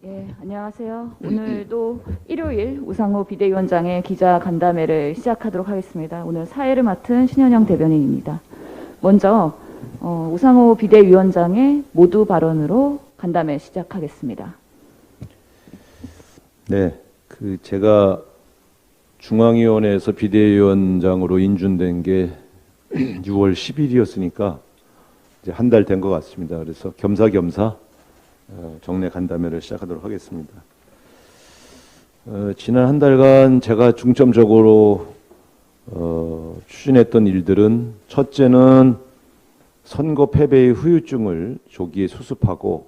네, 안녕하세요. 오늘도 일요일 우상호 비대위원장의 기자 간담회를 시작하도록 하겠습니다. 오늘 사회를 맡은 신현영 대변인입니다. 먼저 우상호 비대위원장의 모두 발언으로 간담회 시작하겠습니다. 네, 제가 중앙위원회에서 비대위원장으로 인준된 게 6월 10일이었으니까 이제 한 달 된 것 같습니다. 그래서 겸사겸사 정례 간담회를 시작하도록 하겠습니다. 지난 한 달간 제가 중점적으로 추진했던 일들은, 첫째는 선거 패배의 후유증을 조기에 수습하고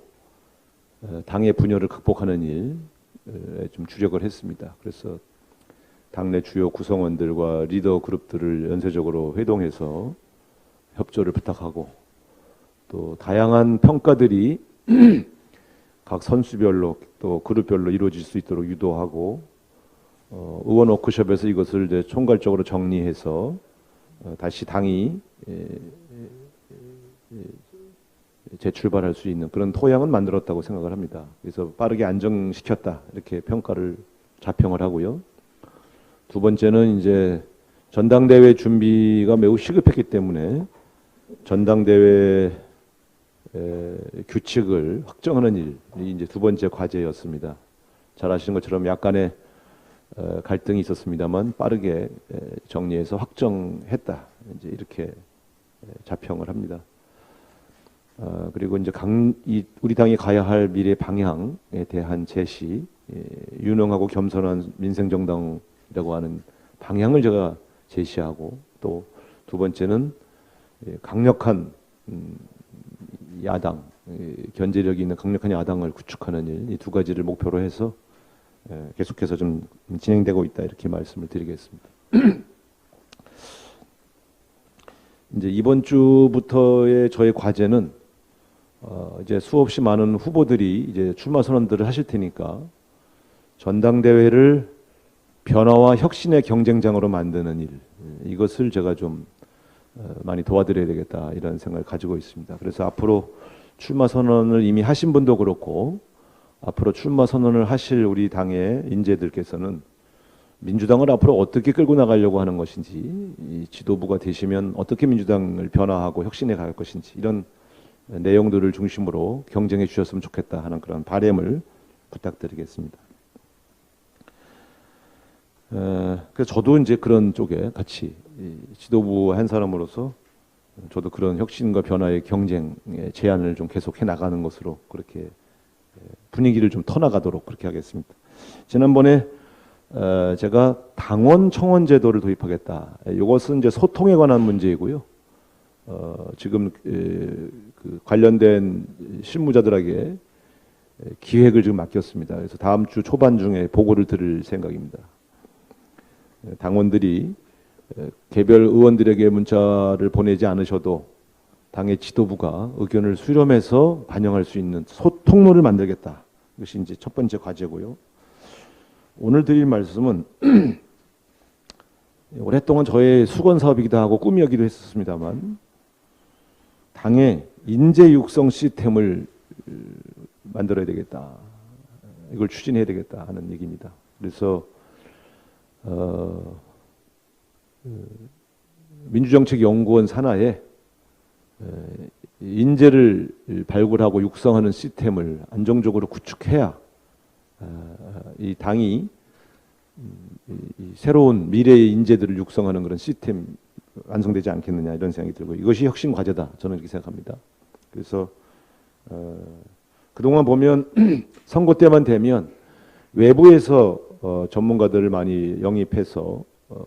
당의 분열을 극복하는 일에 좀 주력을 했습니다. 그래서 당내 주요 구성원들과 리더 그룹들을 연쇄적으로 회동해서 협조를 부탁하고, 또 다양한 평가들이 각 선수별로 또 그룹별로 이루어질 수 있도록 유도하고, 의원 워크숍에서 이것을 이제 총괄적으로 정리해서 다시 당이 재출발할 수 있는 그런 토양은 만들었다고 생각을 합니다. 그래서 빠르게 안정시켰다, 이렇게 평가를 자평을 하고요. 두 번째는 이제 전당대회 준비가 매우 시급했기 때문에 전당대회 규칙을 확정하는 일이 이제 두 번째 과제였습니다. 잘 아시는 것처럼 약간의 갈등이 있었습니다만 빠르게 정리해서 확정했다, 이제 이렇게 자평을 합니다. 그리고 이제 우리 당이 가야 할 미래 방향에 대한 제시, 유능하고 겸손한 민생정당이라고 하는 방향을 제가 제시하고, 또 두 번째는 강력한 야당, 견제력이 있는 강력한 야당을 구축하는 일, 이 두 가지를 목표로 해서 계속해서 좀 진행되고 있다, 이렇게 말씀을 드리겠습니다. 이제 이번 주부터의 저의 과제는 이제 수없이 많은 후보들이 이제 출마 선언들을 하실 테니까 전당대회를 변화와 혁신의 경쟁장으로 만드는 일, 이것을 제가 좀 많이 도와드려야 되겠다, 이런 생각을 가지고 있습니다. 그래서 앞으로 출마 선언을 이미 하신 분도 그렇고, 앞으로 출마 선언을 하실 우리 당의 인재들께서는 민주당을 앞으로 어떻게 끌고 나가려고 하는 것인지, 이 지도부가 되시면 어떻게 민주당을 변화하고 혁신해 갈 것인지, 이런 내용들을 중심으로 경쟁해 주셨으면 좋겠다 하는 그런 바람을 부탁드리겠습니다. 그래서 저도 이제 그런 쪽에 같이 지도부 한 사람으로서 저도 그런 혁신과 변화의 경쟁의 제안을 좀 계속해 나가는 것으로, 그렇게 분위기를 좀 터나가도록 그렇게 하겠습니다. 지난번에 제가 당원 청원 제도를 도입하겠다. 이것은 이제 소통에 관한 문제이고요. 지금 그 관련된 실무자들에게 기획을 지금 맡겼습니다. 그래서 다음 주 초반 중에 보고를 드릴 생각입니다. 당원들이 개별 의원들에게 문자를 보내지 않으셔도 당의 지도부가 의견을 수렴해서 반영할 수 있는 소통로를 만들겠다. 이것이 이제 첫 번째 과제고요. 오늘 드릴 말씀은 오랫동안 저의 수건 사업이기도 하고 꿈이었기도 했었습니다만, 당의 인재 육성 시스템을 만들어야 되겠다, 이걸 추진해야 되겠다 하는 얘기입니다. 그래서 민주정책연구원 산하에 인재를 발굴하고 육성하는 시스템을 안정적으로 구축해야 이 당이 새로운 미래의 인재들을 육성하는 그런 시스템 완성되지 않겠느냐, 이런 생각이 들고, 이것이 혁신 과제다, 저는 이렇게 생각합니다. 그래서 그동안 보면 선거 때만 되면 외부에서 전문가들을 많이 영입해서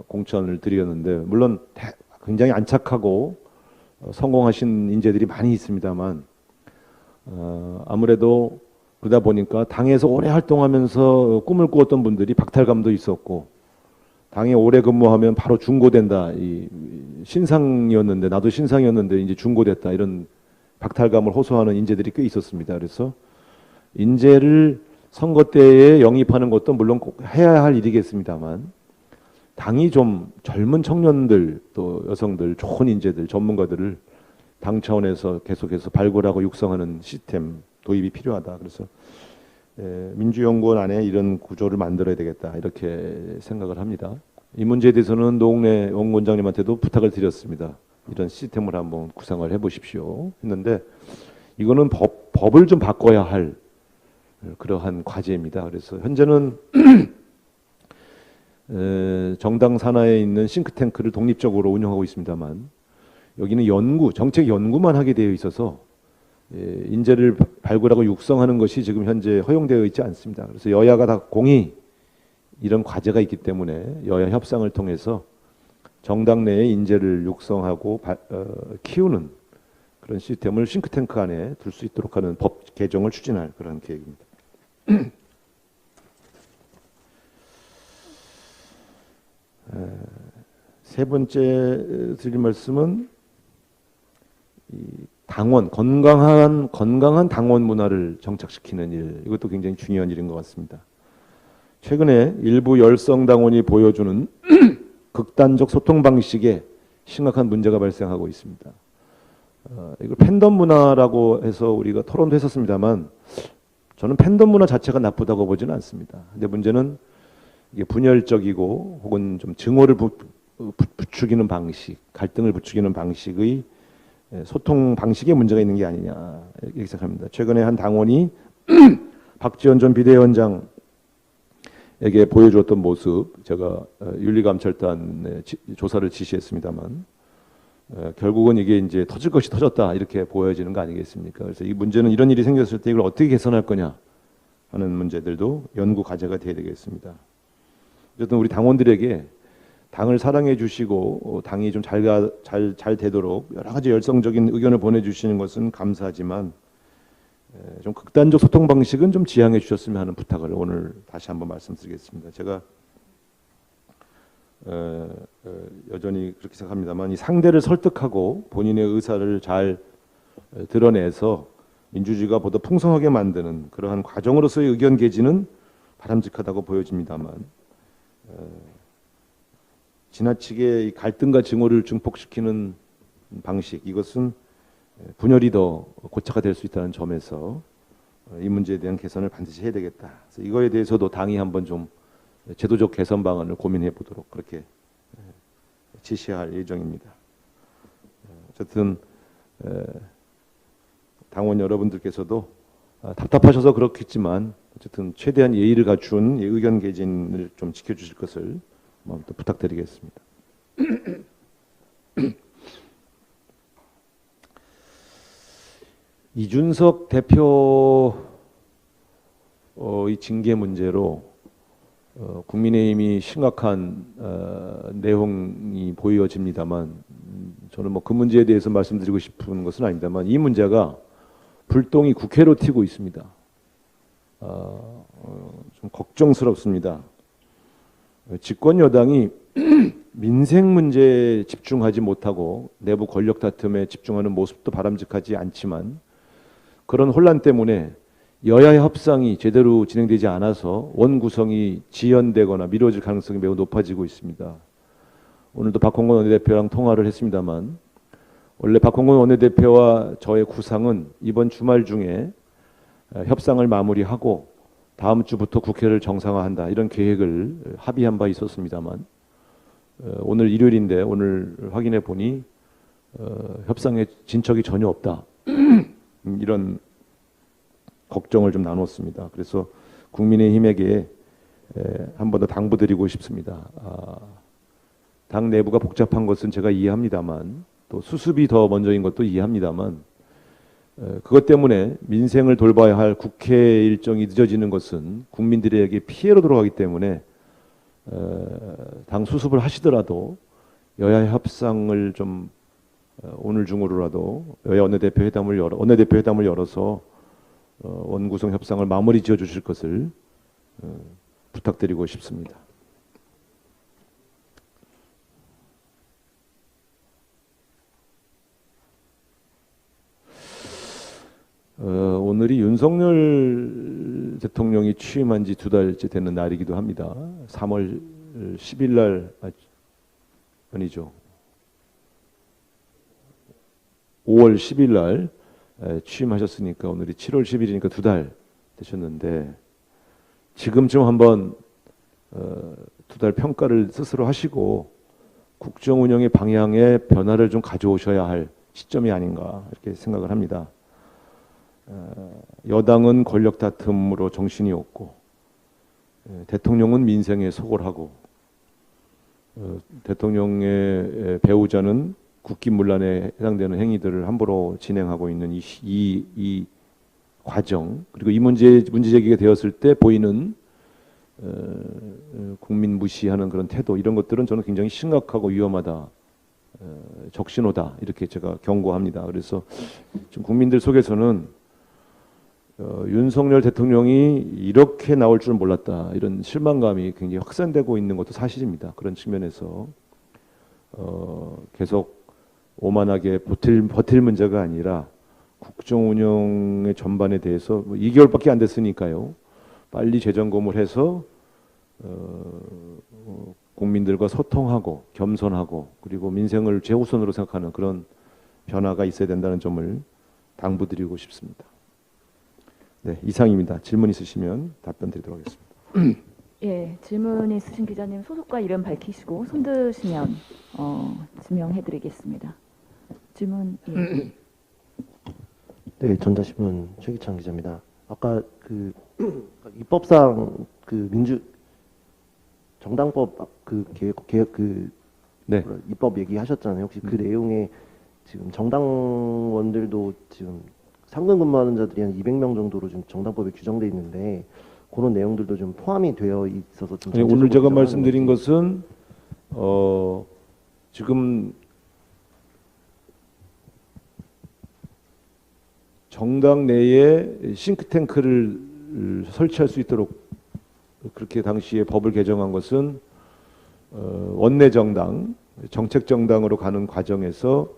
공천을 드렸는데, 물론 굉장히 안착하고 성공하신 인재들이 많이 있습니다만, 아무래도 그러다 보니까 당에서 오래 활동하면서 꿈을 꾸었던 분들이 박탈감도 있었고, 당에 오래 근무하면 바로 중고된다, 이 신상이었는데, 나도 신상이었는데 이제 중고됐다, 이런 박탈감을 호소하는 인재들이 꽤 있었습니다. 그래서 인재를 선거 때에 영입하는 것도 물론 꼭 해야 할 일이겠습니다만, 당이 좀 젊은 청년들, 또 여성들, 좋은 인재들, 전문가들을 당 차원에서 계속해서 발굴하고 육성하는 시스템 도입이 필요하다. 그래서 민주연구원 안에 이런 구조를 만들어야 되겠다 이렇게 생각을 합니다. 이 문제에 대해서는 노웅래 연구원장님한테도 부탁을 드렸습니다. 이런 시스템을 한번 구상을 해보십시오 했는데 이거는 법을 좀 바꿔야 할 그러한 과제입니다. 그래서 현재는 정당 산하에 있는 싱크탱크를 독립적으로 운영하고 있습니다만 여기는 정책 연구만 하게 되어 있어서 인재를 발굴하고 육성하는 것이 지금 현재 허용되어 있지 않습니다. 그래서 여야가 다 공히 이런 과제가 있기 때문에 여야 협상을 통해서 정당 내에 인재를 육성하고 키우는 그런 시스템을 싱크탱크 안에 둘 수 있도록 하는 법 개정을 추진할 그런 계획입니다. 세 번째 드릴 말씀은 이 당원 건강한 당원 문화를 정착시키는 일, 이것도 굉장히 중요한 일인 것 같습니다. 최근에 일부 열성 당원이 보여주는 극단적 소통 방식에 심각한 문제가 발생하고 있습니다. 이걸 팬덤 문화라고 해서 우리가 토론도 했었습니다만 저는 팬덤 문화 자체가 나쁘다고 보지는 않습니다. 근데 문제는 이게 분열적이고 혹은 좀 증오를 부추기는 방식, 갈등을 부추기는 방식의 소통 방식에 문제가 있는 게 아니냐 이렇게 생각합니다. 최근에 한 당원이 박지원 전 비대위원장에게 보여주었던 모습, 제가 윤리감찰단에 조사를 지시했습니다만 결국은 이게 이제 터질 것이 터졌다 이렇게 보여지는 거 아니겠습니까? 그래서 이 문제는 이런 일이 생겼을 때 이걸 어떻게 개선할 거냐 하는 문제들도 연구 과제가 되어야 되겠습니다. 어쨌든 우리 당원들에게 당을 사랑해 주시고 당이 좀 잘 되도록 여러 가지 열성적인 의견을 보내주시는 것은 감사하지만 좀 극단적 소통 방식은 좀 지양해 주셨으면 하는 부탁을 오늘 다시 한번 말씀드리겠습니다. 제가 여전히 그렇게 생각합니다만 이 상대를 설득하고 본인의 의사를 잘 드러내서 민주주의가 보다 풍성하게 만드는 그러한 과정으로서의 의견 개진은 바람직하다고 보여집니다만 지나치게 이 갈등과 증오를 증폭시키는 방식, 이것은 분열이 더 고착화 될 수 있다는 점에서 이 문제에 대한 개선을 반드시 해야 되겠다. 그래서 이거에 대해서도 당이 한번 좀 제도적 개선 방안을 고민해 보도록 그렇게 지시할 예정입니다. 어쨌든 당원 여러분들께서도 답답하셔서 그렇겠지만 어쨌든 최대한 예의를 갖춘 의견 개진을 좀 지켜주실 것을 또 부탁드리겠습니다. 이준석 대표 이 징계 문제로 국민의힘이 심각한 내용이 보여집니다만 저는 뭐 그 문제에 대해서 말씀드리고 싶은 것은 아닙니다만 이 문제가 불똥이 국회로 튀고 있습니다. 좀 걱정스럽습니다. 집권 여당이 민생 문제에 집중하지 못하고 내부 권력 다툼에 집중하는 모습도 바람직하지 않지만 그런 혼란 때문에 여야의 협상이 제대로 진행되지 않아서 원 구성이 지연되거나 미뤄질 가능성이 매우 높아지고 있습니다. 오늘도 박홍근 원내대표랑 통화를 했습니다만 원래 박홍근 원내대표와 저의 구상은 이번 주말 중에 협상을 마무리하고 다음 주부터 국회를 정상화한다 이런 계획을 합의한 바 있었습니다만 오늘 일요일인데 오늘 확인해 보니 협상에 진척이 전혀 없다 이런 걱정을 좀 나눴습니다. 그래서 국민의힘에게 한 번 더 당부드리고 싶습니다. 당 내부가 복잡한 것은 제가 이해합니다만 또 수습이 더 먼저인 것도 이해합니다만 그것 때문에 민생을 돌봐야 할 국회 일정이 늦어지는 것은 국민들에게 피해로 돌아가기 때문에 당 수습을 하시더라도 여야 협상을 좀 오늘 중으로라도 여야 원내대표 회담을 열어서 원구성 협상을 마무리 지어 주실 것을 부탁드리고 싶습니다. 오늘이 윤석열 대통령이 취임한 지 2달째 되는 날이기도 합니다. 3월 10일 날 아니죠. 5월 10일 날 취임하셨으니까 오늘이 7월 10일이니까 2달 되셨는데 지금쯤 한번 두 달 평가를 스스로 하시고 국정 운영의 방향에 변화를 좀 가져오셔야 할 시점이 아닌가 이렇게 생각을 합니다. 여당은 권력 다툼으로 정신이 없고 대통령은 민생에 소홀하고 대통령의 배우자는 국기문란에 해당되는 행위들을 함부로 진행하고 있는 이 과정, 그리고 이 문제 제기가 되었을 때 보이는 국민 무시하는 그런 태도, 이런 것들은 저는 굉장히 심각하고 위험하다, 적신호다, 이렇게 제가 경고합니다. 그래서 좀 국민들 속에서는 윤석열 대통령이 이렇게 나올 줄 몰랐다, 이런 실망감이 굉장히 확산되고 있는 것도 사실입니다. 그런 측면에서 계속 오만하게 버틸 문제가 아니라 국정 운영의 전반에 대해서 2개월밖에 안 됐으니까요. 빨리 재점검을 해서 국민들과 소통하고 겸손하고 그리고 민생을 최우선으로 생각하는 그런 변화가 있어야 된다는 점을 당부드리고 싶습니다. 네, 이상입니다. 질문 있으시면 답변 드리도록 하겠습니다. 예, 질문 있으신 기자님 소속과 이름 밝히시고 손 드시면 지명해드리겠습니다. 질문. 예. 네, 전자신문 최기찬 기자입니다. 아까 입법상 정당법 개혁 네. 입법 얘기하셨잖아요. 혹시 그 내용에 지금 정당원들도 지금 상근 근무하는 자들이 한 200명 정도로 지금 정당법에 규정돼 있는데 그런 내용들도 좀 포함이 되어 있어서 좀 아니, 오늘 제가 전체적으로 말씀드린 건지. 것은 지금 정당 내에 싱크탱크를 설치할 수 있도록 그렇게 당시에 법을 개정한 것은 원내 정당, 정책 정당으로 가는 과정에서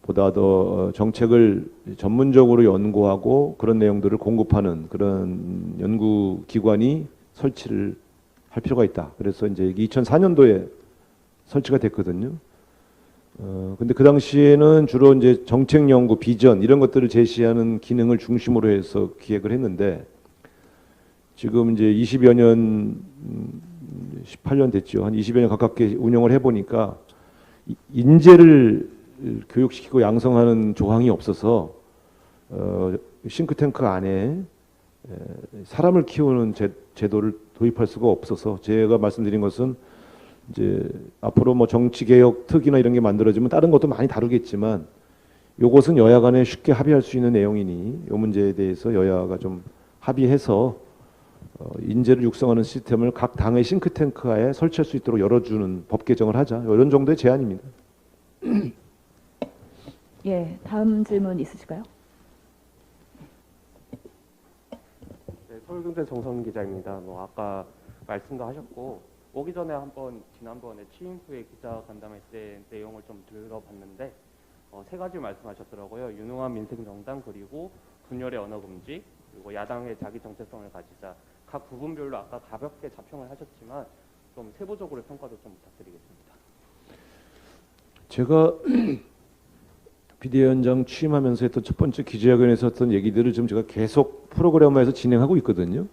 보다 더 정책을 전문적으로 연구하고 그런 내용들을 공급하는 그런 연구 기관이 설치를 할 필요가 있다. 그래서 이제 2004년도에 설치가 됐거든요. 근데 그 당시에는 주로 이제 정책 연구, 비전 이런 것들을 제시하는 기능을 중심으로 해서 기획을 했는데 지금 이제 20여 년, 18년 됐죠. 한 20여 년 가깝게 운영을 해보니까 인재를 교육시키고 양성하는 조항이 없어서 싱크탱크 안에 사람을 키우는 제도를 도입할 수가 없어서 제가 말씀드린 것은 이제 앞으로 뭐 정치개혁 특위나 이런 게 만들어지면 다른 것도 많이 다루겠지만 요것은 여야 간에 쉽게 합의할 수 있는 내용이니 이 문제에 대해서 여야가 좀 합의해서 인재를 육성하는 시스템을 각 당의 싱크탱크에 설치할 수 있도록 열어주는 법 개정을 하자, 이런 정도의 제안입니다. 예, 다음 질문 있으실까요? 네, 서울경제 정선 기자입니다. 아까 말씀도 하셨고 오기 전에 지난번에 취임 후에 기자 간담회 때 내용을 좀 들어봤는데 세 가지 말씀하셨더라고요. 유능한 민생정당, 그리고 분열의 언어금지, 그리고 야당의 자기 정체성을 가지자. 각 부분별로 아까 가볍게 자평을 하셨지만 좀 세부적으로 평가도 좀 부탁드리겠습니다. 제가 비대위원장 취임하면서 했던 첫 번째 기자회견에서 했던 얘기들을 지금 제가 계속 프로그램화해서 진행하고 있거든요.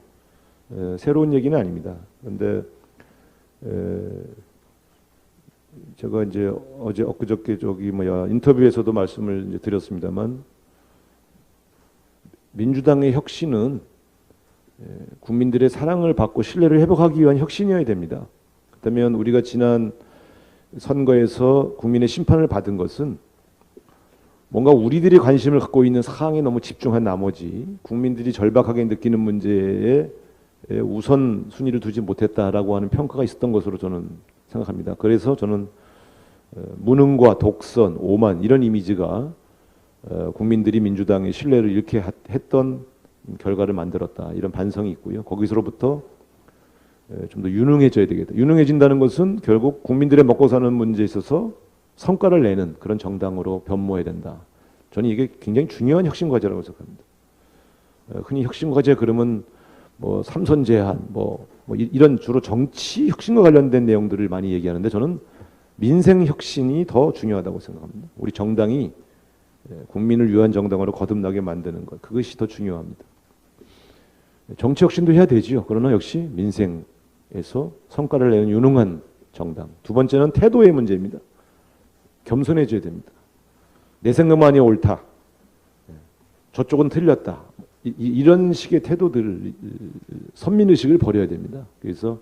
새로운 얘기는 아닙니다. 그런데 제가 이제 엊그저께 인터뷰에서도 말씀을 이제 드렸습니다만 민주당의 혁신은 국민들의 사랑을 받고 신뢰를 회복하기 위한 혁신이어야 됩니다. 그렇다면 우리가 지난 선거에서 국민의 심판을 받은 것은 뭔가 우리들이 관심을 갖고 있는 사항에 너무 집중한 나머지 국민들이 절박하게 느끼는 문제에 우선 순위를 두지 못했다라고 하는 평가가 있었던 것으로 저는 생각합니다. 그래서 저는 무능과 독선, 오만 이런 이미지가 국민들이 민주당의 신뢰를 잃게 했던 결과를 만들었다, 이런 반성이 있고요. 거기서로부터 좀 더 유능해져야 되겠다. 유능해진다는 것은 결국 국민들의 먹고 사는 문제에 있어서 성과를 내는 그런 정당으로 변모해야 된다. 저는 이게 굉장히 중요한 혁신 과제라고 생각합니다. 흔히 혁신 과제 그러면 뭐 삼선 제한, 이런 주로 정치 혁신과 관련된 내용들을 많이 얘기하는데 저는 민생 혁신이 더 중요하다고 생각합니다. 우리 정당이 국민을 위한 정당으로 거듭나게 만드는 것, 그것이 더 중요합니다. 정치 혁신도 해야 되지요. 그러나 역시 민생에서 성과를 내는 유능한 정당. 두 번째는 태도의 문제입니다. 겸손해져야 됩니다. 내 생각만이 옳다. 저쪽은 틀렸다. 이런 식의 태도들, 선민의식을 버려야 됩니다. 그래서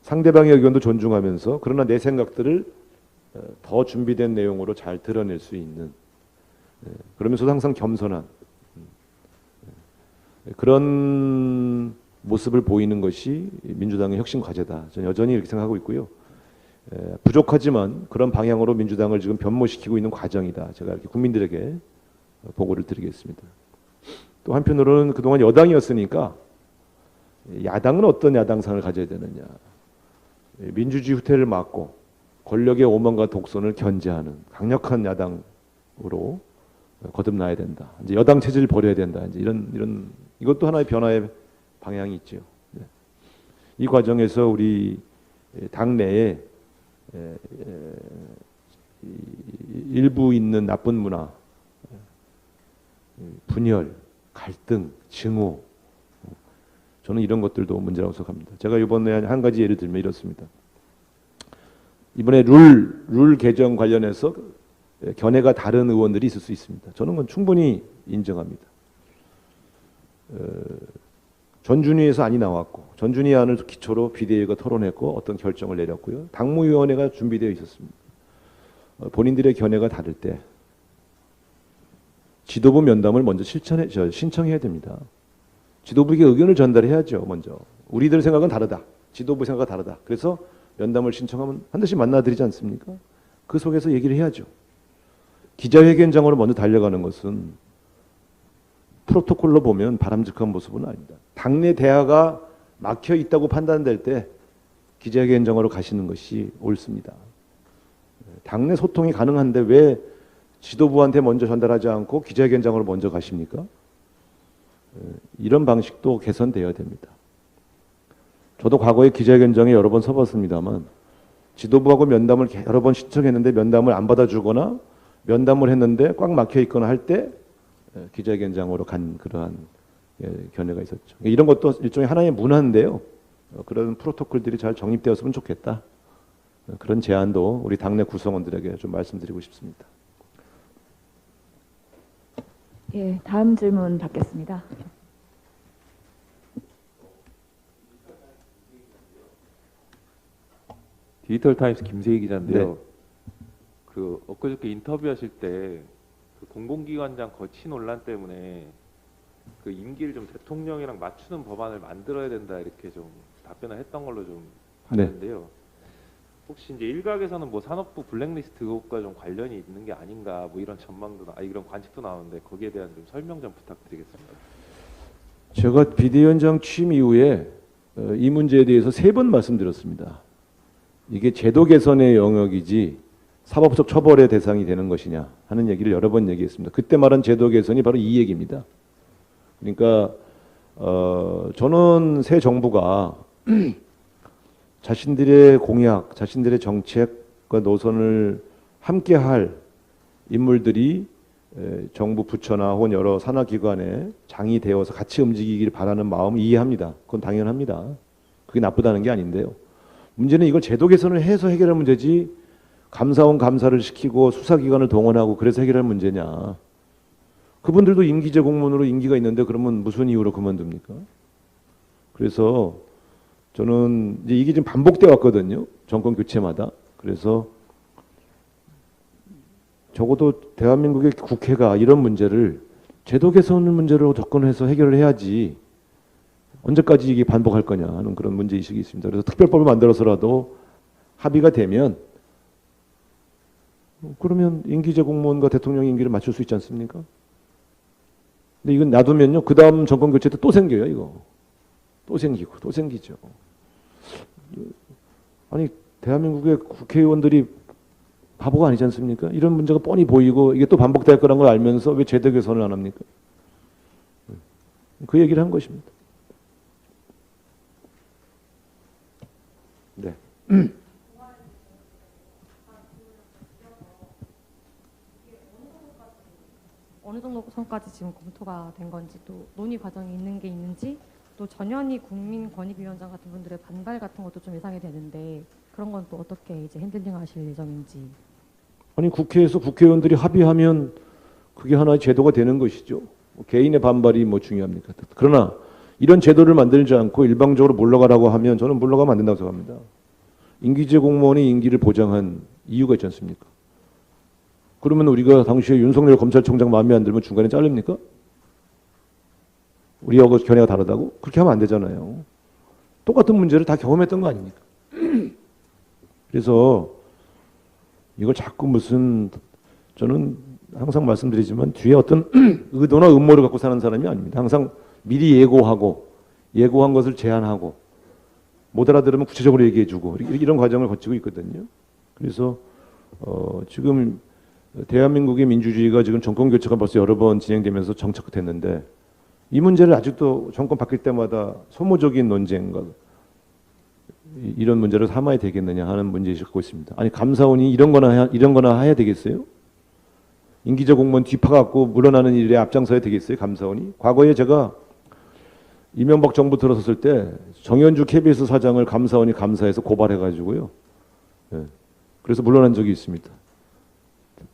상대방의 의견도 존중하면서 그러나 내 생각들을 더 준비된 내용으로 잘 드러낼 수 있는, 그러면서도 항상 겸손한 그런 모습을 보이는 것이 민주당의 혁신 과제다. 저는 여전히 이렇게 생각하고 있고요. 부족하지만 그런 방향으로 민주당을 지금 변모시키고 있는 과정이다. 제가 이렇게 국민들에게 보고를 드리겠습니다. 또 한편으로는 그동안 여당이었으니까 야당은 어떤 야당상을 가져야 되느냐. 민주주의 후퇴를 막고 권력의 오만과 독선을 견제하는 강력한 야당으로 거듭나야 된다. 이제 여당 체제를 버려야 된다. 이제 이런 이것도 하나의 변화의 방향이 있죠. 이 과정에서 우리 당 내에 일부 있는 나쁜 문화, 분열, 갈등, 증오, 저는 이런 것들도 문제라고 생각합니다. 제가 이번에 한 가지 예를 들면 이렇습니다. 이번에 룰 개정 관련해서 견해가 다른 의원들이 있을 수 있습니다. 저는 그건 충분히 인정합니다. 전준위에서 안이 나왔고 전준위 안을 기초로 비대위가 토론했고 어떤 결정을 내렸고요. 당무위원회가 준비되어 있었습니다. 본인들의 견해가 다를 때 지도부 면담을 먼저 신청해야 됩니다. 지도부에게 의견을 전달해야죠. 먼저 우리들 생각은 다르다. 지도부 생각은 다르다. 그래서 면담을 신청하면 한 대씩 만나드리지 않습니까? 그 속에서 얘기를 해야죠. 기자회견장으로 먼저 달려가는 것은 프로토콜로 보면 바람직한 모습은 아닙니다. 당내 대화가 막혀 있다고 판단될 때 기자회견장으로 가시는 것이 옳습니다. 당내 소통이 가능한데 왜 지도부한테 먼저 전달하지 않고 기자회견장으로 먼저 가십니까? 이런 방식도 개선되어야 됩니다. 저도 과거에 기자회견장에 여러 번 서봤습니다만 지도부하고 면담을 여러 번 신청했는데 면담을 안 받아주거나 면담을 했는데 꽉 막혀 있거나 할 때 기자회견장으로 간 그러한 견해가 있었죠. 이런 것도 일종의 하나의 문화인데요. 그런 프로토콜들이 잘 정립되었으면 좋겠다. 그런 제안도 우리 당내 구성원들에게 좀 말씀드리고 싶습니다. 예, 다음 질문 받겠습니다. 디지털 타임스 김세희 기자인데요. 네. 그 엊그저께 인터뷰하실 때 그 공공기관장 거치 논란 때문에 그 임기를 좀 대통령이랑 맞추는 법안을 만들어야 된다 이렇게 좀 답변을 했던 걸로 좀 봤는데요. 혹시 이제 일각에서는 뭐 산업부 블랙리스트 의혹과 좀 관련이 있는 게 아닌가 뭐 이런 전망도 이런 관측도 나오는데 거기에 대한 좀 설명 좀 부탁드리겠습니다. 제가 비대위원장 취임 이후에 이 문제에 대해서 3번 말씀드렸습니다. 이게 제도 개선의 영역이지 사법적 처벌의 대상이 되는 것이냐 하는 얘기를 여러 번 얘기했습니다. 그때 말한 제도 개선이 바로 이 얘기입니다. 그러니까 저는 새 정부가 자신들의 공약, 자신들의 정책과 노선을 함께할 인물들이 정부 부처나 혹은 여러 산하기관에 장이 되어서 같이 움직이길 바라는 마음을 이해합니다. 그건 당연합니다. 그게 나쁘다는 게 아닌데요. 문제는 이걸 제도 개선을 해서 해결할 문제지 감사원 감사를 시키고 수사기관을 동원하고 그래서 해결할 문제냐. 그분들도 임기제 공무원으로 임기가 있는데 그러면 무슨 이유로 그만둡니까? 그래서 저는 이제 이게 지금 반복돼 왔거든요. 정권 교체마다. 그래서 적어도 대한민국의 국회가 이런 문제를 제도 개선 문제로 접근해서 해결을 해야지 언제까지 이게 반복할 거냐 하는 그런 문제의식이 있습니다. 그래서 특별법을 만들어서라도 합의가 되면 그러면 임기제 공무원과 대통령 임기를 맞출 수 있지 않습니까? 근데 이건 놔두면요. 그 다음 정권 교체 때 또 생겨요. 이거. 또 생기고 또 생기죠. 아니 대한민국의 국회의원들이 바보가 아니지 않습니까? 이런 문제가 뻔히 보이고 이게 또 반복될 거라는 걸 알면서 왜 제도 개선을 안 합니까? 그 얘기를 한 것입니다. 네. 어느 정도 선까지 지금 검토가 된 건지 또 논의 과정이 있는 게 있는지 또 전현희 국민권익위원장 같은 분들의 반발 같은 것도 좀 예상이 되는데 그런 건 또 어떻게 이제 핸들링하실 예정인지. 아니 국회에서 국회의원들이 합의하면 그게 하나의 제도가 되는 것이죠. 개인의 반발이 뭐 중요합니까? 그러나 이런 제도를 만들지 않고 일방적으로 물러가라고 하면 저는 물러가면 안 된다고 생각합니다. 임기제 공무원이 임기를 보장한 이유가 있지 않습니까? 그러면 우리가 당시에 윤석열 검찰총장 마음에 안 들면 중간에 자릅니까? 우리하고 견해가 다르다고? 그렇게 하면 안 되잖아요. 똑같은 문제를 다 경험했던 거 아닙니까? 그래서 이걸 자꾸 무슨 저는 항상 말씀드리지만 뒤에 어떤 의도나 음모를 갖고 사는 사람이 아닙니다. 항상 미리 예고한 것을 제안하고 못 알아들으면 구체적으로 얘기해주고 이런 과정을 거치고 있거든요. 그래서 지금 대한민국의 민주주의가 지금 정권 교체가 벌써 여러 번 진행되면서 정착됐는데 이 문제를 아직도 정권 바뀔 때마다 소모적인 논쟁과 이런 문제를 삼아야 되겠느냐 하는 문제를 갖고 있습니다. 아니 감사원이 이런 거나 해야 되겠어요? 임기제 공무원 뒤파갖고 물러나는 일에 앞장서야 되겠어요? 감사원이? 과거에 제가 이명박 정부 들어섰을 때 정현주 KBS 사장을 감사원이 감사해서 고발해가지고요. 예. 그래서 물러난 적이 있습니다.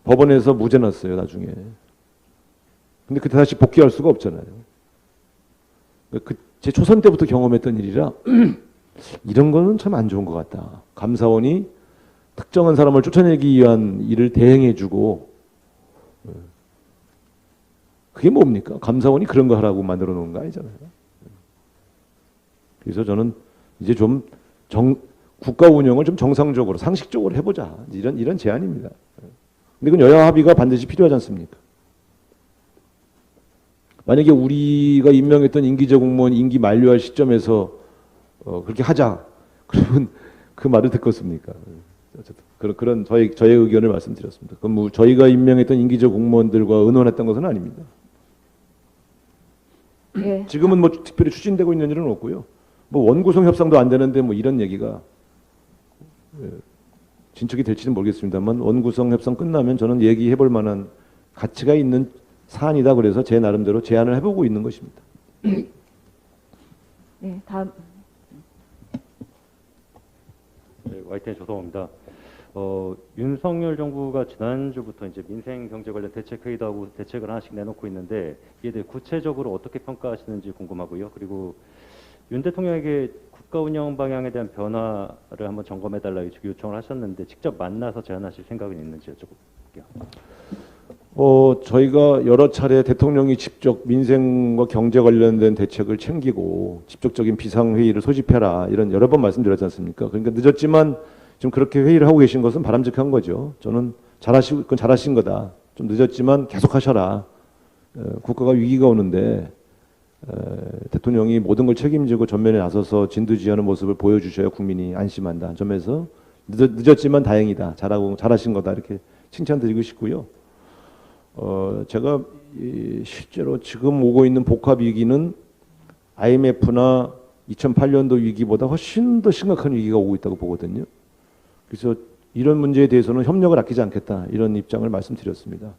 법원에서 무죄 났어요 나중에. 근데 그때 다시 복귀할 수가 없잖아요. 제 초선 때부터 경험했던 일이라 이런 거는 참 안 좋은 것 같다. 감사원이 특정한 사람을 쫓아내기 위한 일을 대행해주고 그게 뭡니까? 감사원이 그런 거 하라고 만들어 놓은 거 아니잖아요. 그래서 저는 이제 좀 국가 운영을 좀 정상적으로 상식적으로 해보자 이런 제안입니다. 근데 그건 여야 합의가 반드시 필요하지 않습니까? 만약에 우리가 임명했던 임기제 공무원 임기 만료할 시점에서 그렇게 하자 그러면 그 말을 듣겠습니까? 어쨌든 그런 저의 의견을 말씀드렸습니다. 그럼 뭐 저희가 임명했던 임기제 공무원들과 의논했던 것은 아닙니다. 예. 지금은 뭐 특별히 추진되고 있는 일은 없고요. 뭐 원구성 협상도 안 되는데 뭐 이런 얘기가 진척이 될지는 모르겠습니다만 원구성 협상 끝나면 저는 얘기해볼 만한 가치가 있는 사안이다 그래서 제 나름대로 제안을 해보고 있는 것입니다. 네, 다음. 네, YTN 조성호입니다. 윤석열 정부가 지난주부터 이제 민생 경제 관련 대책 회의도 하고 대책을 하나씩 내놓고 있는데 이에 대해 구체적으로 어떻게 평가하시는지 궁금하고요. 그리고 윤 대통령에게 국가 운영 방향에 대한 변화를 한번 점검해 달라고 요청을 하셨는데 직접 만나서 제안하실 생각은 있는지 여쭤볼게요. 저희가 여러 차례 대통령이 직접 민생과 경제 관련된 대책을 챙기고 직접적인 비상회의를 소집해라 이런 여러 번 말씀드렸지 않습니까? 그러니까 늦었지만 지금 그렇게 회의를 하고 계신 것은 바람직한 거죠. 저는 그건 잘하신 거다. 좀 늦었지만 계속하셔라. 국가가 위기가 오는데 대통령이 모든 걸 책임지고 전면에 나서서 진두지휘하는 모습을 보여주셔야 국민이 안심한다. 점에서 늦었지만 다행이다. 잘하신 거다. 이렇게 칭찬드리고 싶고요. 제가 실제로 지금 오고 있는 복합 위기는 IMF나 2008년도 위기보다 훨씬 더 심각한 위기가 오고 있다고 보거든요. 그래서 이런 문제에 대해서는 협력을 아끼지 않겠다 이런 입장을 말씀드렸습니다.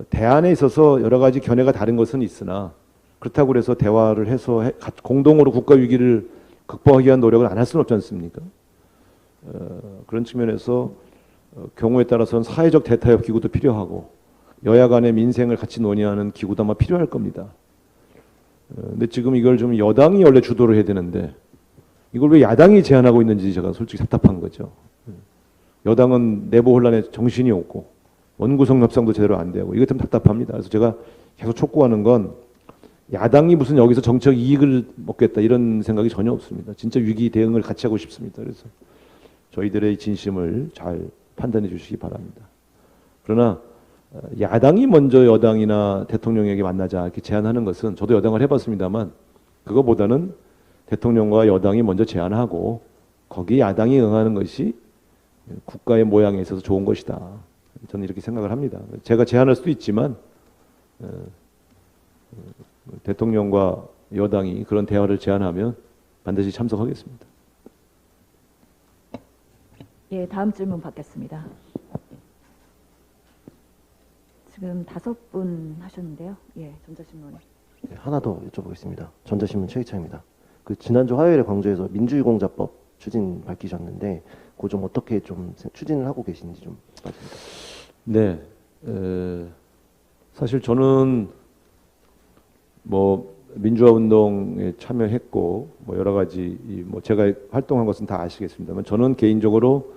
대안에 있어서 여러 가지 견해가 다른 것은 있으나 그렇다고 해서 대화를 해서 공동으로 국가 위기를 극복하기 위한 노력을 안 할 수는 없지 않습니까? 그런 측면에서 경우에 따라서는 사회적 대타협 기구도 필요하고 여야 간의 민생을 같이 논의하는 기구도 아마 필요할 겁니다. 근데 지금 이걸 좀 여당이 원래 주도를 해야 되는데 이걸 왜 야당이 제안하고 있는지 제가 솔직히 답답한 거죠. 여당은 내부 혼란에 정신이 없고 원구성 협상도 제대로 안 되고 이게 좀 답답합니다. 그래서 제가 계속 촉구하는 건 야당이 무슨 여기서 정책 이익을 먹겠다 이런 생각이 전혀 없습니다. 진짜 위기 대응을 같이 하고 싶습니다. 그래서 저희들의 진심을 잘 판단해 주시기 바랍니다. 그러나 야당이 먼저 여당이나 대통령에게 만나자 이렇게 제안하는 것은 저도 여당을 해봤습니다만 그거보다는 대통령과 여당이 먼저 제안하고 거기에 야당이 응하는 것이 국가의 모양에 있어서 좋은 것이다. 저는 이렇게 생각을 합니다. 제가 제안할 수도 있지만 대통령과 여당이 그런 대화를 제안하면 반드시 참석하겠습니다. 예, 다음 질문 받겠습니다. 지금 5분 하셨는데요. 예, 전자신문. 네, 하나 더 여쭤보겠습니다. 전자신문 최희창입니다. 그 지난주 화요일에 광주에서 민주유공자법 추진 밝히셨는데 그 좀 어떻게 좀 추진을 하고 계신지 좀 말씀 부탁드립니다. 네, 사실 저는 뭐 민주화 운동에 참여했고 뭐 여러 가지 뭐 제가 활동한 것은 다 아시겠습니다만 저는 개인적으로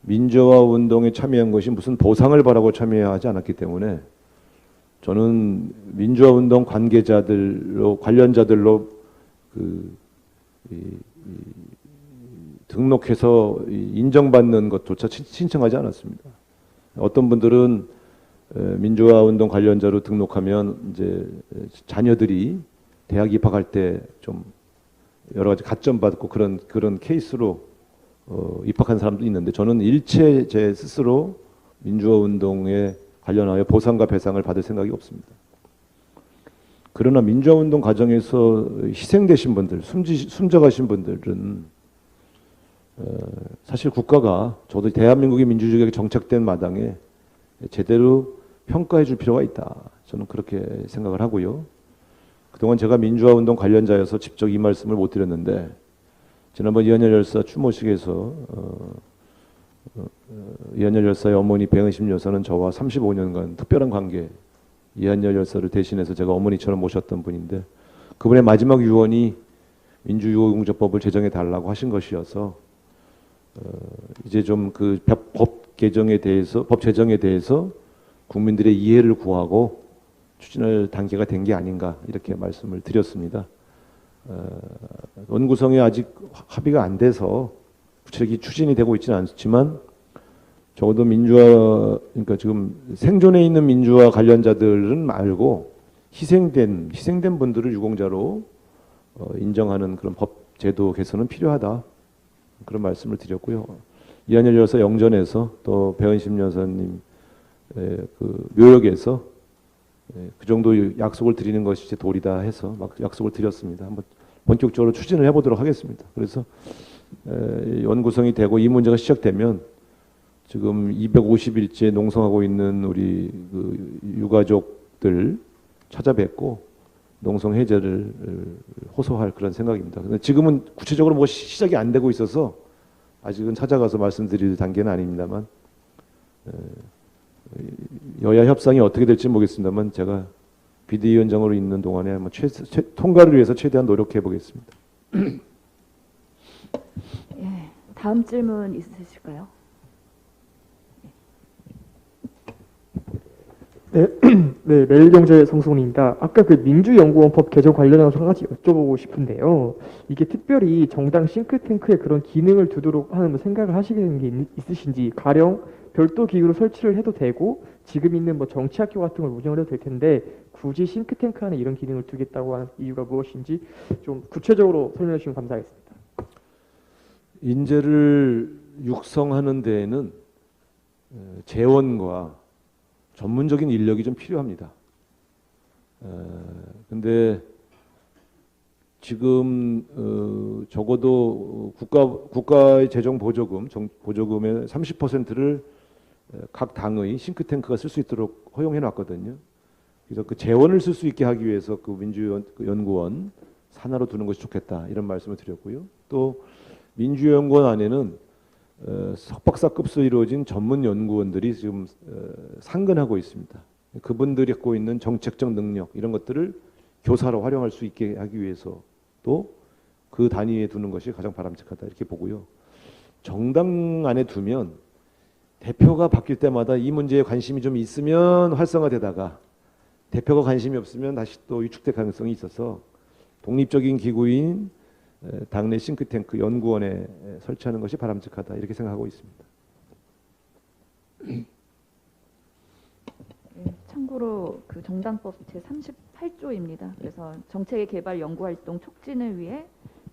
민주화 운동에 참여한 것이 무슨 보상을 바라고 참여하지 않았기 때문에 저는 민주화 운동 관계자들로 관련자들로 등록해서 인정받는 것조차 신청하지 않았습니다. 어떤 분들은 민주화 운동 관련자로 등록하면 이제 자녀들이 대학 입학할 때 좀 여러 가지 가점 받고 그런 케이스로 입학한 사람도 있는데 저는 일체 제 스스로 민주화 운동에 관련하여 보상과 배상을 받을 생각이 없습니다. 그러나 민주화 운동 과정에서 희생되신 분들, 숨져가신 분들은 사실 국가가 저도 대한민국의 민주주의가 정착된 마당에 제대로 평가해 줄 필요가 있다. 저는 그렇게 생각을 하고요. 그동안 제가 민주화 운동 관련자여서 직접 이 말씀을 못 드렸는데 지난번 이한열 열사 추모식에서 이한열 열사의 어머니 배은심 여사는 저와 35년간 특별한 관계, 이한열 열사를 대신해서 제가 어머니처럼 모셨던 분인데 그분의 마지막 유언이 민주유공자법을 제정해 달라고 하신 것이어서 이제 좀 그 법 개정에 대해서 법 제정에 대해서 국민들의 이해를 구하고 추진할 단계가 된 게 아닌가 이렇게 말씀을 드렸습니다. 원구성에 아직 합의가 안 돼서 구체적인 추진이 되고 있지는 않지만 적어도 민주화 그러니까 지금 생존해 있는 민주화 관련자들은 말고 희생된 분들을 유공자로 인정하는 그런 법 제도 개선은 필요하다 그런 말씀을 드렸고요. 이한열 여사 영전에서 또 배은심 여사님 그 묘역에서 그 정도 약속을 드리는 것이 제 도리다 해서 막 약속을 드렸습니다. 한번 본격적으로 추진을 해보도록 하겠습니다. 그래서 원구성이 되고 이 문제가 시작되면 지금 250일째 농성하고 있는 우리 그 유가족들 찾아뵙고 농성 해제를 호소할 그런 생각입니다. 근데 지금은 구체적으로 뭐 시작이 안 되고 있어서 아직은 찾아가서 말씀드릴 단계는 아닙니다만 여야 협상이 어떻게 될지 모르겠습니다만 제가 비대위원장으로 있는 동안에 뭐 통과를 위해서 최대한 노력해 보겠습니다. 예, 다음 질문 있으실까요? 네, 네, 매일경제 성송입니다. 아까 그 민주연구원법 개정 관련해서 한 가지 여쭤보고 싶은데요. 이게 특별히 정당 싱크탱크에 그런 기능을 두도록 하는 생각을 하시는 게 있으신지, 가령 별도 기구로 설치를 해도 되고 지금 있는 뭐 정치학교 같은 걸 운영을 해도 될 텐데 굳이 싱크탱크 안에 이런 기능을 두겠다고 하는 이유가 무엇인지 좀 구체적으로 설명해 주시면 감사하겠습니다. 인재를 육성하는 데에는 재원과 전문적인 인력이 좀 필요합니다. 근데 지금 적어도 국가의 재정 보조금의 30%를 각 당의 싱크탱크가 쓸 수 있도록 허용해 놨거든요. 그래서 그 재원을 쓸 수 있게 하기 위해서 그 민주연구원 산하로 두는 것이 좋겠다 이런 말씀을 드렸고요. 또 민주연구원 안에는 석박사급수로 이루어진 전문 연구원들이 지금 상근하고 있습니다. 그분들이 갖고 있는 정책적 능력 이런 것들을 교사로 활용할 수 있게 하기 위해서 또 그 단위에 두는 것이 가장 바람직하다 이렇게 보고요. 정당 안에 두면 대표가 바뀔 때마다 이 문제에 관심이 좀 있으면 활성화되다가 대표가 관심이 없으면 다시 또 위축될 가능성이 있어서 독립적인 기구인 당내 싱크탱크 연구원에 설치하는 것이 바람직하다 이렇게 생각하고 있습니다. 참고로 그 정당법 제 38조입니다. 그래서 정책의 개발 연구 활동 촉진을 위해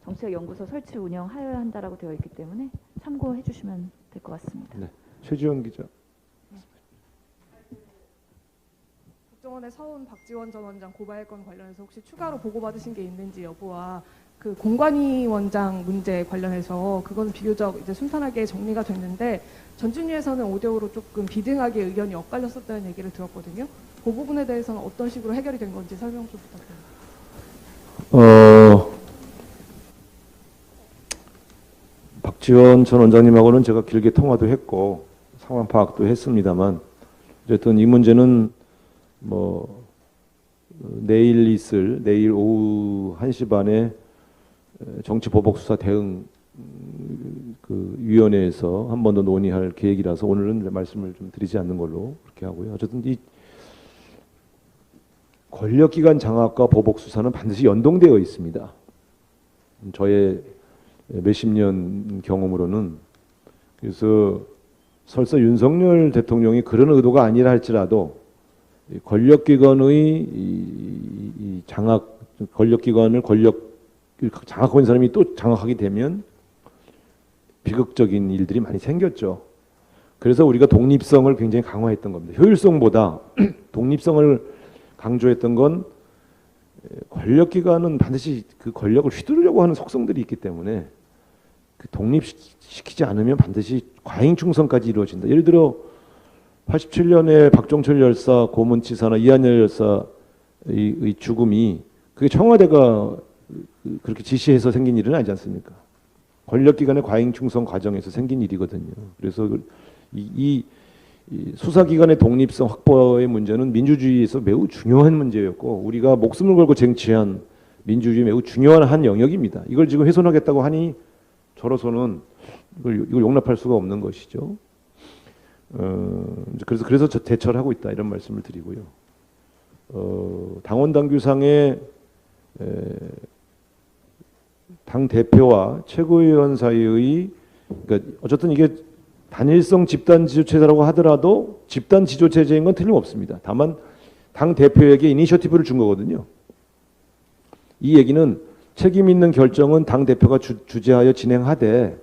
정책연구소 설치 운영하여야 한다라고 되어 있기 때문에 참고해 주시면 될 것 같습니다. 네. 최지원 기자. 국정원의 서훈 박지원 전 원장 고발 건 관련해서 혹시 추가로 보고받으신 게 있는지 여부와 그 공관위 원장 문제 관련해서 그건 비교적 이제 순탄하게 정리가 됐는데 전준위에서는 5대5로 조금 비등하게 의견이 엇갈렸었다는 얘기를 들었거든요. 그 부분에 대해서는 어떤 식으로 해결이 된 건지 설명 좀 부탁드립니다. 박지원 전 원장님하고는 제가 길게 통화도 했고 상황 파악도 했습니다만 어쨌든 이 문제는 뭐 내일 오후 1시 반에 정치보복수사 대응 그 위원회에서 한 번 더 논의할 계획이라서 오늘은 말씀을 좀 드리지 않는 걸로 그렇게 하고요. 어쨌든 이 권력기관 장악과 보복수사는 반드시 연동되어 있습니다. 저의 몇십 년 경험으로는. 그래서 설사 윤석열 대통령이 그런 의도가 아니라 할지라도 권력기관의 이 장악, 권력기관을 장악하고 있는 사람이 또 장악하게 되면 비극적인 일들이 많이 생겼죠. 그래서 우리가 독립성을 굉장히 강화했던 겁니다. 효율성보다 독립성을 강조했던 건 권력기관은 반드시 그 권력을 휘두르려고 하는 속성들이 있기 때문에 그 독립시키지 않으면 반드시 과잉충성까지 이루어진다. 예를 들어 87년에 박종철 열사, 고문치사나 이한열 열사의 죽음이 그게 청와대가 그렇게 지시해서 생긴 일은 아니지 않습니까? 권력기관의 과잉충성 과정에서 생긴 일이거든요. 그래서 이 수사기관의 독립성 확보의 문제는 민주주의에서 매우 중요한 문제였고 우리가 목숨을 걸고 쟁취한 민주주의 매우 중요한 한 영역입니다. 이걸 지금 훼손하겠다고 하니 저로서는 이걸 용납할 수가 없는 것이죠. 그래서 저 대처를 하고 있다 이런 말씀을 드리고요. 당원 당규상의 당 대표와 최고위원 사이의 그러니까 어쨌든 이게 단일성 집단 지도체제라고 하더라도 집단 지도체제인 건 틀림없습니다. 다만 당 대표에게 이니셔티브를 준 거거든요. 이 얘기는 책임 있는 결정은 당 대표가 주재하여 진행하되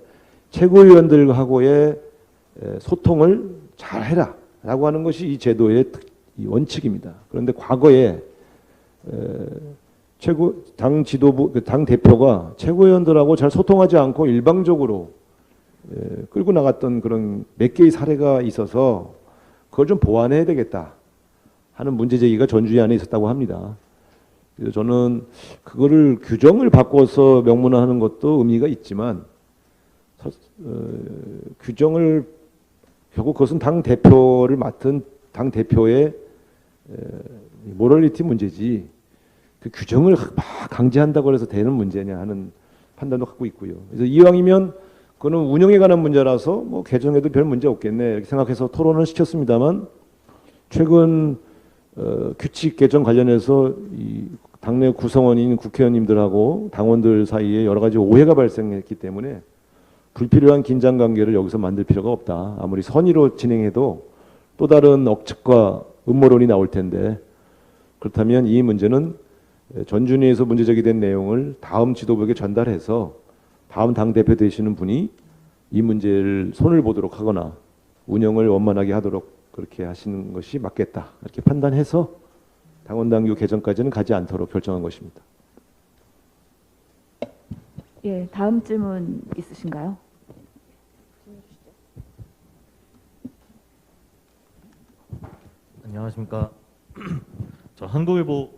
최고위원들하고의 소통을 잘 해라라고 하는 것이 이 제도의 원칙입니다. 그런데 과거에 당 지도부, 당 대표가 최고위원들하고 잘 소통하지 않고 일방적으로 끌고 나갔던 그런 몇 개의 사례가 있어서 그걸 좀 보완해야 되겠다 하는 문제 제기가 전주위 안에 있었다고 합니다. 그래서 저는 그거를 규정을 바꿔서 명문화하는 것도 의미가 있지만 규정을 결국 그것은 당 대표를 맡은 당 대표의 모럴리티 문제지 그 규정을 막 강제한다고 해서 되는 문제냐 하는 판단도 갖고 있고요. 그래서 이왕이면 그거는 운영에 관한 문제라서 뭐 개정해도 별 문제 없겠네 이렇게 생각해서 토론을 시켰습니다만 최근 규칙 개정 관련해서 이 당내 구성원인 국회의원님들하고 당원들 사이에 여러 가지 오해가 발생했기 때문에 불필요한 긴장 관계를 여기서 만들 필요가 없다. 아무리 선의로 진행해도 또 다른 억측과 음모론이 나올 텐데 그렇다면 이 문제는 전준위에서 문제 제기된 내용을 다음 지도부에게 전달해서 다음 당대표 되시는 분이 이 문제를 손을 보도록 하거나 운영을 원만하게 하도록 그렇게 하시는 것이 맞겠다. 이렇게 판단해서 당원당규 개정까지는 가지 않도록 결정한 것입니다. 예, 다음 질문 있으신가요? 안녕하십니까. 저 한국일보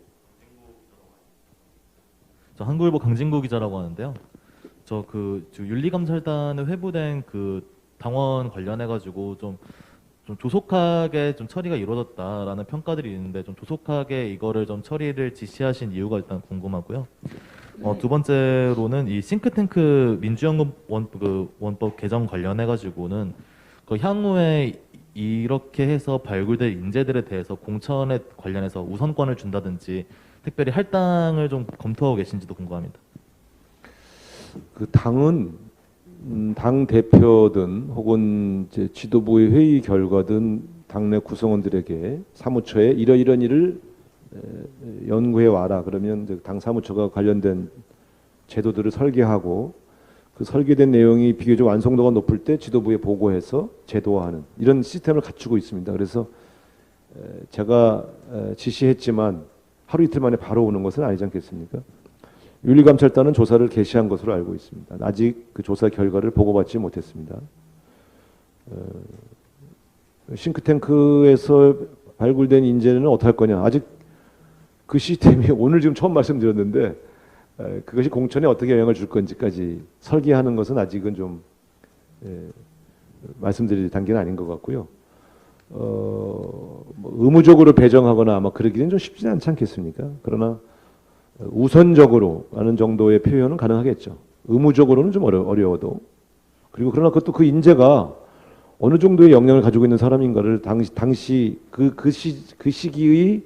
강진구 기자라고 하는데요. 저 윤리감찰단에 회부된 그 당원 관련해 가지고 좀 조속하게 좀 처리가 이루어졌다라는 평가들이 있는데 좀 조속하게 이거를 좀 처리를 지시하신 이유가 일단 궁금하고요. 두 번째로는 이 싱크탱크 민주연금 원법 개정 관련해 가지고는 그 향후에 이렇게 해서 발굴될 인재들에 대해서 공천에 관련해서 우선권을 준다든지 특별히 할당을 좀 검토하고 계신지도 궁금합니다. 그 당은 당 대표든 혹은 이제 지도부의 회의 결과든 당내 구성원들에게 사무처에 이런 일을 연구해 와라. 그러면 이제 당 사무처가 관련된 제도들을 설계하고 그 설계된 내용이 비교적 완성도가 높을 때 지도부에 보고해서 제도화하는 이런 시스템을 갖추고 있습니다. 그래서 제가 지시했지만 하루 이틀 만에 바로 오는 것은 아니지 않겠습니까? 윤리감찰단은 조사를 개시한 것으로 알고 있습니다. 아직 그 조사 결과를 보고받지 못했습니다. 싱크탱크에서 발굴된 인재는 어떻게 할 거냐? 아직 그 시스템이 오늘 지금 처음 말씀드렸는데 그것이 공천에 어떻게 영향을 줄 건지까지 설계하는 것은 아직은 좀 말씀드릴 단계는 아닌 것 같고요. 뭐 의무적으로 배정하거나 아마 그러기는 좀 쉽지 않지 않겠습니까? 그러나 우선적으로 하는 정도의 표현은 가능하겠죠. 의무적으로는 좀 어려워도. 그리고 그러나 그것도 그 인재가 어느 정도의 역량을 가지고 있는 사람인가를 당시 그 시기의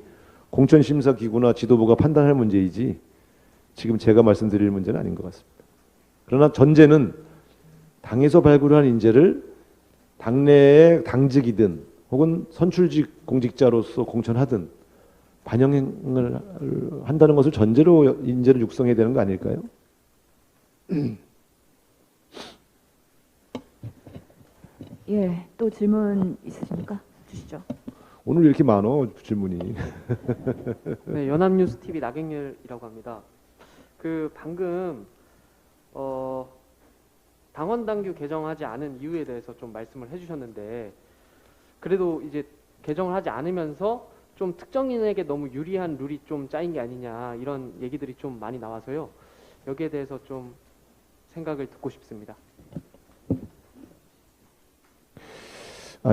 공천심사기구나 지도부가 판단할 문제이지 지금 제가 말씀드릴 문제는 아닌 것 같습니다. 그러나 전제는 당에서 발굴한 인재를 당내의 당직이든 혹은 선출직 공직자로서 공천하든 반영을 한다는 것을 전제로 인재를 육성해야 되는 거 아닐까요? 예, 또 질문 있으십니까? 주시죠. 오늘 이렇게 많어 질문이. 네, 연합뉴스 TV 나경렬이라고 합니다. 그 방금 당원 당규 개정하지 않은 이유에 대해서 좀 말씀을 해주셨는데 그래도 이제 개정을 하지 않으면서 좀 특정인에게 너무 유리한 룰이 좀 짜인 게 아니냐 이런 얘기들이 좀 많이 나와서요. 여기에 대해서 좀 생각을 듣고 싶습니다.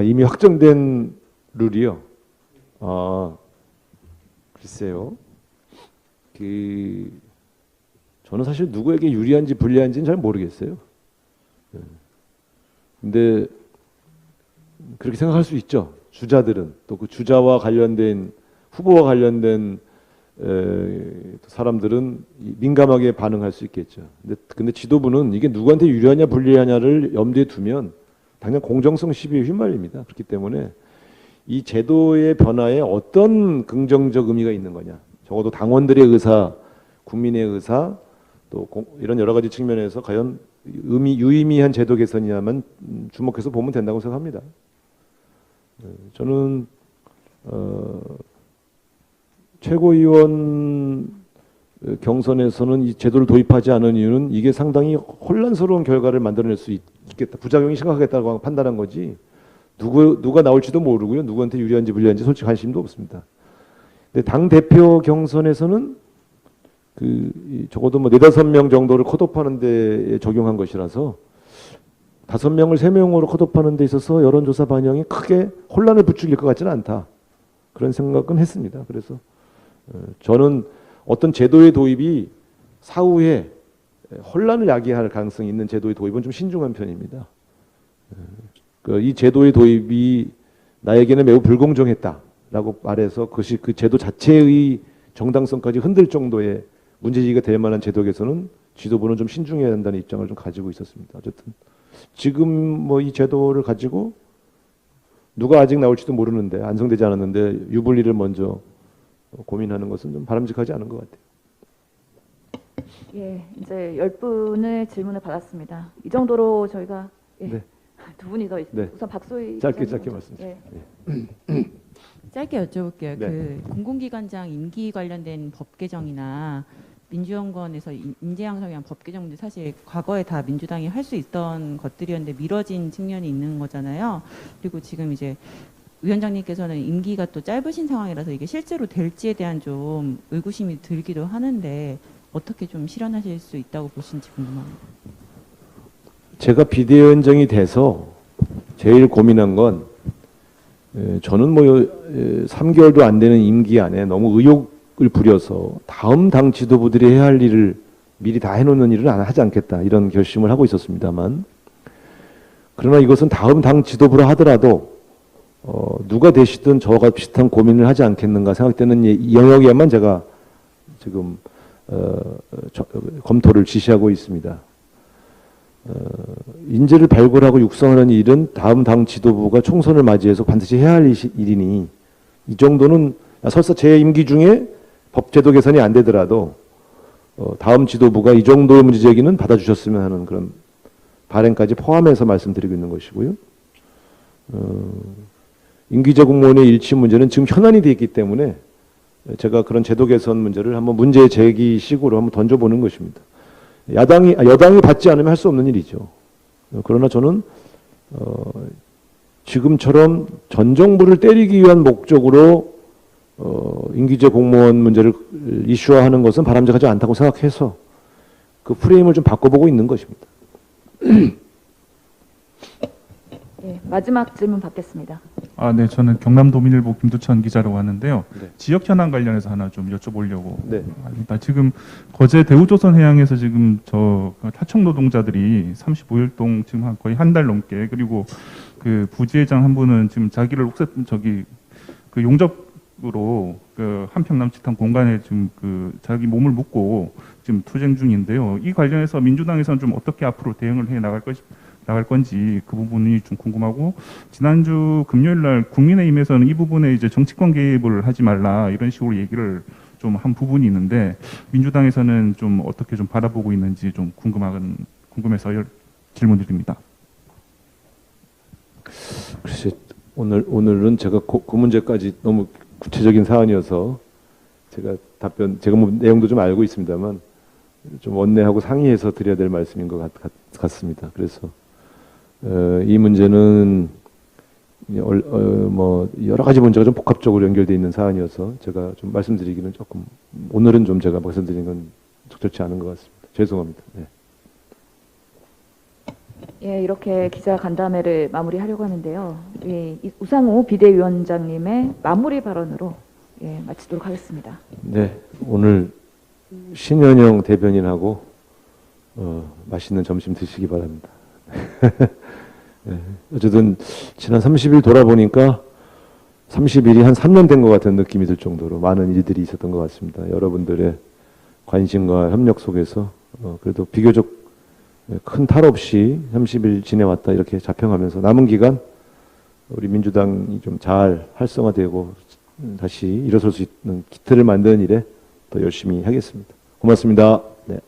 이미 확정된 룰이요. 글쎄요. 저는 사실 누구에게 유리한지 불리한지는 잘 모르겠어요. 근데 그렇게 생각할 수 있죠. 주자들은 또 그 주자와 관련된 후보와 관련된 사람들은 민감하게 반응할 수 있겠죠. 근데 지도부는 이게 누구한테 유리하냐 불리하냐를 염두에 두면 당연 공정성 시비에 휘말립니다. 그렇기 때문에 이 제도의 변화에 어떤 긍정적 의미가 있는 거냐. 적어도 당원들의 의사, 국민의 의사, 또 이런 여러 가지 측면에서 과연 유의미한 제도 개선이냐만 주목해서 보면 된다고 생각합니다. 저는 최고위원 경선에서는 이 제도를 도입하지 않은 이유는 이게 상당히 혼란스러운 결과를 만들어낼 수 있겠다. 부작용이 심각하겠다고 판단한 거지. 누가 나올지도 모르고요. 누구한테 유리한지 불리한지 솔직히 관심도 없습니다. 근데 당 대표 경선에서는 적어도 뭐 4-5명 정도를 컷오프하는 데 적용한 것이라서 5명을 3명으로 컷오프하는 데 있어서 여론조사 반영이 크게 혼란을 부추길 것 같지는 않다. 그런 생각은 했습니다. 그래서 저는 어떤 제도의 도입이 사후에 혼란을 야기할 가능성이 있는 제도의 도입은 좀 신중한 편입니다. 이 제도의 도입이 나에게는 매우 불공정했다라고 말해서 그것이 그 제도 자체의 정당성까지 흔들 정도의 문제제기가 될 만한 제도 개선은 지도부는 좀 신중해야 한다는 입장을 좀 가지고 있었습니다. 어쨌든 지금 뭐 이 제도를 가지고 누가 아직 나올지도 모르는데 안성되지 않았는데 유불리를 먼저 고민하는 것은 좀 바람직하지 않은 것 같아요. 예, 이제 10분의 질문을 받았습니다. 이 정도로 저희가 네. 두 분이 더 있습니다. 네. 우선 박소희 짧게 기자님 말씀 주세요. 예. 짧게 여쭤볼게요. 네. 그 공공기관장 임기 관련된 법 개정이나 민주연구원에서 인재 양성에 대한 법 개정도 사실 과거에 다 민주당이 할 수 있던 것들이었는데 미뤄진 측면이 있는 거잖아요. 그리고 지금 이제 위원장님께서는 임기가 또 짧으신 상황이라서 이게 실제로 될지에 대한 좀 의구심이 들기도 하는데 어떻게 좀 실현하실 수 있다고 보시는지 궁금합니다. 제가 비대위원장이 돼서 제일 고민한 건 저는 뭐 3개월도 안 되는 임기 안에 너무 의욕을 부려서 다음 당 지도부들이 해야 할 일을 미리 다 해놓는 일은 안 하지 않겠다 이런 결심을 하고 있었습니다만 그러나 이것은 다음 당 지도부라 하더라도 누가 되시든 저와 비슷한 고민을 하지 않겠는가 생각되는 이 영역에만 제가 지금 검토를 지시하고 있습니다. 인재를 발굴하고 육성하는 일은 다음 당 지도부가 총선을 맞이해서 반드시 해야 할 일이니 이 정도는 설사 제 임기 중에 법제도 개선이 안 되더라도 다음 지도부가 이 정도의 문제 제기는 받아주셨으면 하는 그런 바람까지 포함해서 말씀드리고 있는 것이고요. 임기제 공무원의 일치 문제는 지금 현안이 되어 있기 때문에 제가 그런 제도 개선 문제를 한번 문제 제기식으로 한번 던져보는 것입니다. 여당이 받지 않으면 할 수 없는 일이죠. 그러나 저는 지금처럼 전 정부를 때리기 위한 목적으로 임기제 공무원 문제를 이슈화하는 것은 바람직하지 않다고 생각해서 그 프레임을 좀 바꿔보고 있는 것입니다. 예, 마지막 질문 받겠습니다. 네, 저는 경남도민일보 김두천 기자라고 하는데요. 네. 지역 현안 관련해서 하나 좀 여쭤보려고 네. 합니다. 지금 거제 대우조선해양에서 지금 저 하청 노동자들이 35일동 지금 거의 한 달 넘게, 그리고 그 부지회장 한 분은 지금 자기를 그 용접으로 그 한평 남짓한 공간에 지금 그 자기 몸을 묻고 지금 투쟁 중인데요. 이 관련해서 민주당에서는 좀 어떻게 앞으로 대응을 해 나갈 건지 그 부분이 좀 궁금하고, 지난주 금요일 날 국민의힘에서는 이 부분에 이제 정치권 개입을 하지 말라 이런 식으로 얘기를 좀 한 부분이 있는데, 민주당에서는 좀 어떻게 좀 바라보고 있는지 좀 궁금해서 질문드립니다. 글쎄, 오늘은 제가 그 문제까지 너무 구체적인 사안이어서 제가 뭐 내용도 좀 알고 있습니다만 좀 원내하고 상의해서 드려야 될 말씀인 것 같습니다. 그래서 이 문제는 뭐 여러 가지 문제가 좀 복합적으로 연결되어 있는 사안이어서 제가 좀 말씀드리기는 조금, 오늘은 좀 제가 말씀드리는 건 적절치 않은 것 같습니다. 죄송합니다. 네. 예, 이렇게 기자 간담회를 마무리하려고 하는데요. 예, 우상호 비대위원장님의 마무리 발언으로 마치도록 하겠습니다. 네, 오늘 신현영 대변인하고 맛있는 점심 드시기 바랍니다. 네, 어쨌든 지난 30일 돌아보니까 30일이 한 3년 된 것 같은 느낌이 들 정도로 많은 일들이 있었던 것 같습니다. 여러분들의 관심과 협력 속에서 그래도 비교적 큰 탈 없이 30일 지내왔다 이렇게 자평하면서 남은 기간 우리 민주당이 좀 잘 활성화되고 다시 일어설 수 있는 기틀을 만드는 일에 더 열심히 하겠습니다. 고맙습니다. 네.